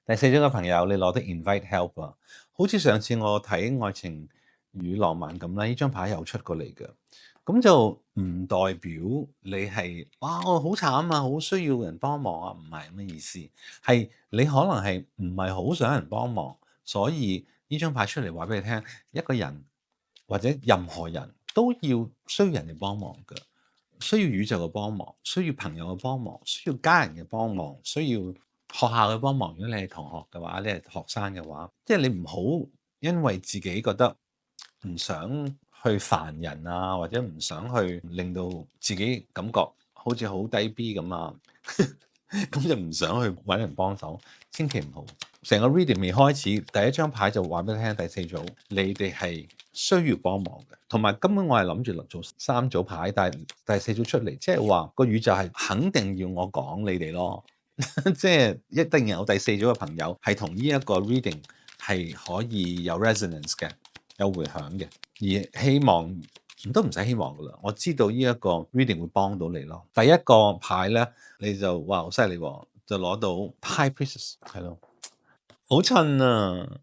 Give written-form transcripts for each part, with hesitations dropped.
第四種嘅朋友，你攞得 invite help 啊，好似上次我睇《愛情與浪漫》咁啦，呢張牌又出過嚟嘅，咁就唔代表你係哇我好慘啊，好需要人幫忙啊，唔係咁嘅意思，係你可能係唔係好想人幫忙，所以呢張牌出嚟話俾你聽，一個人或者任何人都需要人哋幫忙嘅。需要宇宙嘅幫忙，需要朋友嘅幫忙，需要家人嘅幫忙，需要學校嘅幫忙。如果你係同學嘅話，你係學生嘅話，即係你唔好因為自己覺得唔想去煩人啊，或者唔想去令到自己感覺好似好低 B 咁啊，咁就唔想去揾人幫手，千祈唔好。成個 reading 未開始，第一張牌就話俾你聽，第四組你哋係需要幫忙嘅，同埋根本我係諗住做三組牌，但係第四組出嚟，即係話個宇宙係肯定要我講你哋咯，即係一定有第四組嘅朋友係同呢一個 reading 係可以有 resonance 嘅，有迴響嘅，而希望都唔使希望噶啦，我知道呢一個 reading 會幫到你咯。第一個牌咧，你就哇好犀利喎，就攞到 High Priestess 係咯。好襯啊！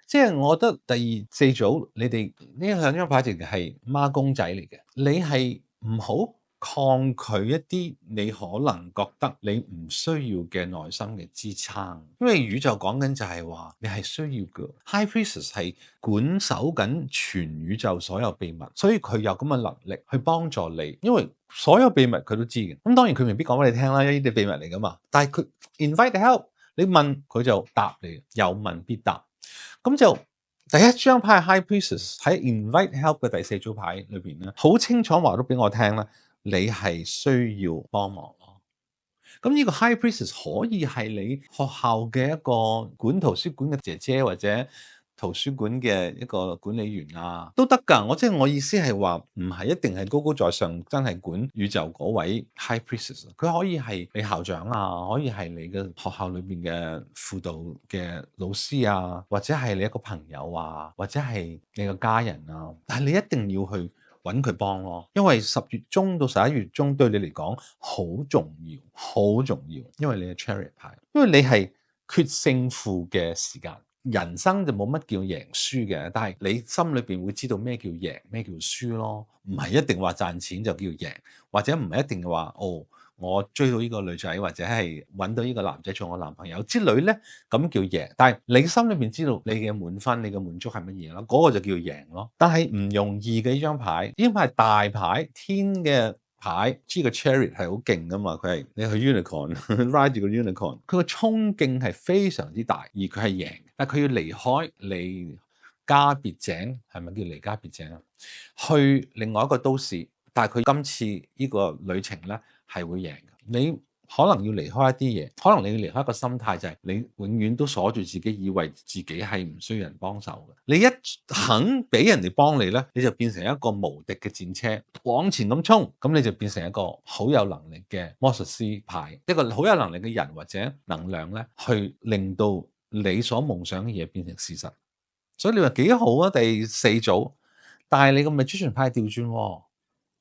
即係我覺得第二四組你哋呢兩張牌直情係孖公仔嚟嘅，你係唔好抗拒一啲你可能覺得你唔需要嘅內心嘅支撐，因為宇宙講緊就係話你係需要嘅。High Priestess 係管守緊全宇宙所有秘密，所以佢有咁嘅能力去幫助你，因為所有秘密佢都知嘅。咁當然佢未必講俾你聽啦，因為呢啲秘密嚟噶嘛。但係佢 invite help。你問佢就答你，有問必答。咁就第一張牌 High Priestess 喺 Invite Help 嘅第四組牌裏邊咧，好清楚話都俾我聽啦，你係需要幫忙咯。咁呢個 High Priestess 可以係你學校嘅一個管圖書館嘅姐姐，或者圖書館嘅一個管理員啊，都得㗎。我意思係話，唔係一定係高高在上，真係管宇宙嗰位 High Priestess。佢可以係你校長啊，可以係你嘅學校裏邊嘅輔導嘅老師啊，或者係你一個朋友啊，或者係你嘅家人啊。但係你一定要去揾佢幫咯，因為10月中到11月中對你嚟講好重要，好重要。因為你係 Chariot 牌，因為你係決勝負嘅時間。人生就冇乜叫贏輸嘅，但係你心裏邊會知道咩叫贏，咩叫輸咯。唔係一定話賺錢就叫贏，或者唔係一定話哦，我追到呢個女仔，或者係揾到呢個男仔做我男朋友之類呢，咁叫贏。但係你心裏邊知道你嘅滿分，你嘅滿足係乜嘢咯？嗰個就叫贏咯。但係唔容易嘅呢張牌，呢張牌係大牌，天嘅牌，知個 Chariot 係好勁噶嘛？佢係你去 Unicorn ride 住個 Unicorn，佢個衝勁係非常之大，而佢係贏，但係佢要離開離家別井，係咪叫離家別井啊？去另外一個都市，但係佢今次呢個旅程咧係會贏嘅。你可能要離開一啲嘢，可能你要離開一個心態，就係你永遠都鎖住自己，以為自己係唔需要人幫手嘅。你一肯俾人哋幫你咧，你就變成一個無敵嘅戰車，往前咁衝，咁你就變成一個好有能力嘅魔術師牌，一個好有能力嘅人或者能量咧，去令到你所夢想嘅嘢變成事實。所以你話幾好啊？第四組，但係你個 Magician 牌調轉喎，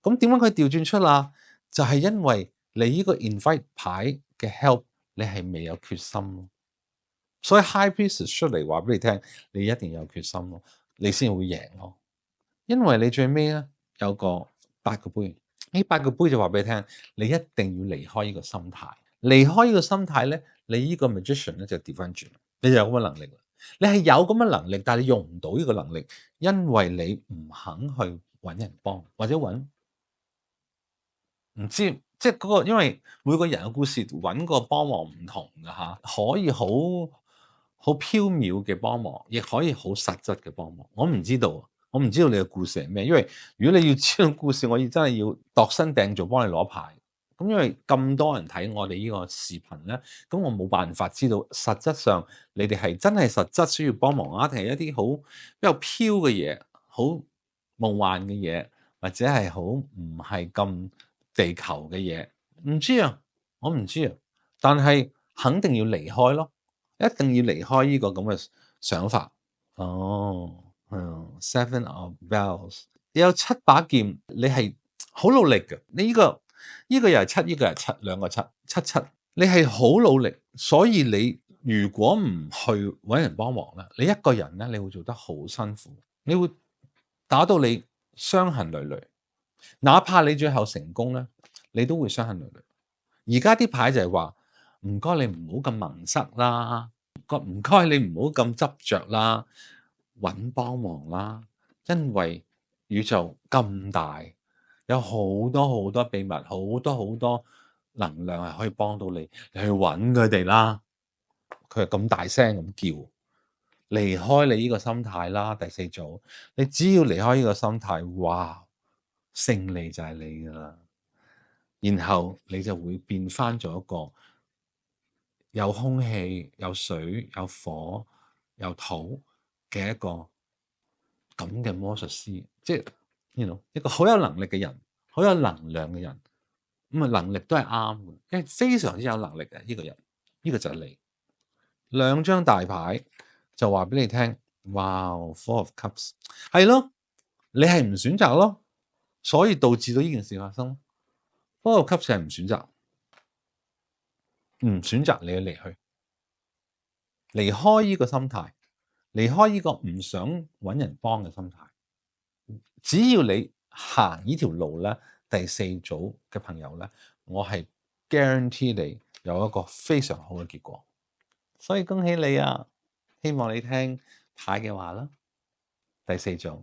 咁點解佢調轉出啊？就係因為你呢個 invite 牌嘅 help，你係未有決心咯，所以 High Priestess 出嚟話俾你聽，你一定要有決心咯，你先會贏咯。因為你最尾咧有個8個杯，呢8個杯就話俾你聽，你一定要離開呢個心態，離開呢個心態咧，你呢個 Magician 咧就調翻轉，你就有咁嘅能力啦。你係有咁嘅能力，但係你用唔到呢個能力，因為你唔肯去揾人幫，或者揾唔知，即係嗰個，因為每個人嘅故事揾個幫忙唔同㗎吓，可以好飄渺嘅幫忙，亦可以好實質嘅幫忙。我唔知道，我唔知道你嘅故事係咩，因為如果你要知道故事，我真係要度身訂做幫你攞牌。咁因為咁多人睇我哋呢個視頻咧，咁我冇辦法知道實質上你哋係真係實質需要幫忙啊，定係一啲好比較飄嘅嘢，好夢幻嘅嘢，或者係好唔係咁地球嘅嘢，唔知啊，我唔知啊，但係肯定要離開咯，一定要離開呢個咁嘅想法。哦，Seven of Bells，你有7把劍，你係好努力嘅，你呢個又係7，呢個係7，兩個7，7，你係好努力，所以你如果唔去揾人幫忙咧，你一個人咧，你會做得好辛苦，你會打到你傷痕累累。哪怕你最後成功咧，你都會傷痕累累。而家啲牌就係話，唔該你唔好咁蒙塞啦，唔該你唔好咁執着啦，揾幫忙啦，因為宇宙咁大，有好多好多秘密，好多好多能量係可以幫到你，你去揾佢哋啦。佢係咁大聲咁叫，離開你呢個心態啦。第四組，你只要離開呢個心態，哇，勝利就係你噶啦。然後你就會變翻咗一個有空氣、有水、有火、有土嘅一個咁嘅魔術師，即係一個好有能力嘅人，好有能量嘅人。咁啊，能力都係啱嘅，因為非常之有能力嘅呢個人，呢個就係你。兩張大牌就話俾你聽，哇 Four of Cups 係咯，你係唔選擇咯，所以導致到呢件事發生。Four of Cups 係唔選擇，唔選擇你離去，離開呢個心態，離開呢個唔想揾人幫嘅心態。只要你行呢條路咧，第四組嘅朋友咧，我係 guarantee 你有一個非常好嘅結果。所以恭喜你啊！希望你聽牌嘅話啦，第四組。